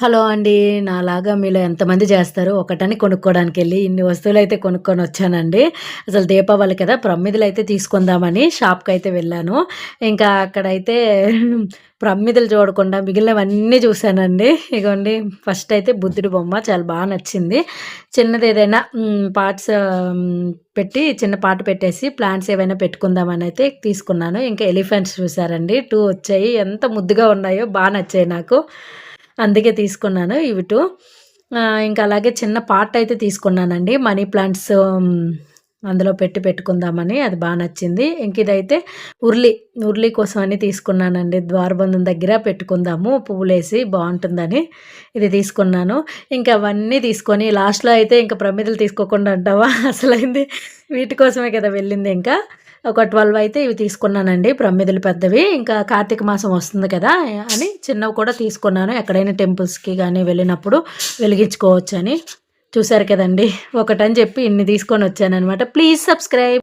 Hello అండి. నాలాగా మీలో ఎంతమంది చేస్తారు? ఒకటని కొనుక్కోవడానికెళ్ళి ఇన్ని వస్తువులైతే కొనుక్కొనొచ్చానండి. అసలు దీపావళి కదా! ప్రమిదలైతే తీసుకుందామని షాప్‌కైతే వెళ్ళాను. ఇంకా అక్కడైతే ప్రమిదలు చూడకుండా మిగిలినవన్నీ చూసానండి. ఇగోండి ఫస్ట్ అయితే బుద్ధుడి బొమ్మ చాలా నచ్చింది. చిన్నదేదైనా పార్ట్స్ పెట్టి చిన్న పార్ట్ పెట్టేసి ప్లాంట్స్ ఏవైనా పెట్టుకుందామనైతే తీసుకున్నాను. ఇంకా ఎలిఫెంట్స్ చూసారండి. 2 వచ్చాయి. ఎంత ముద్దుగా ఉన్నాయో నచ్చాయి నాకు. అందుకే తీసుకున్నాను ఇవి 2. ఇంకా అలాగే చిన్న పాట్ అయితే తీసుకున్నానండి. మనీ ప్లాంట్స్ అందులో పెట్టుకుందామని అది నచ్చింది. ఇంక ఇదైతే ఉర్లి, ఉర్లి కోసమని తీసుకున్నానండి. ద్వారబంధం దగ్గర పెట్టుకుందాము పువ్వులేసి బావుంటుందని ఇది తీసుకున్నాను. ఇంకా అవన్నీ తీసుకొని లాస్ట్‌లో అయితే ఇంక ప్రమిదలు తీసుకోకుండా ఉంటావా అసలైంది వీటి కోసమే కదా వెళ్ళింది ఇంకా. ఒక 12 అయితే ఇవి తీసుకున్నానండి ప్రమిదలు పెద్దవి. ఇంకా కార్తీక మాసం వస్తుంది కదా! అని చిన్నవి కూడా తీసుకున్నాను. ఎక్కడైనా టెంపుల్స్‌కి గాని వెళ్ళినప్పుడు వెలిగించుకోవచ్చని. చూసారు కదండీ! ఒకటని చెప్పి ఇన్ని తీసుకొనొచ్చాననమాట. Please subscribe.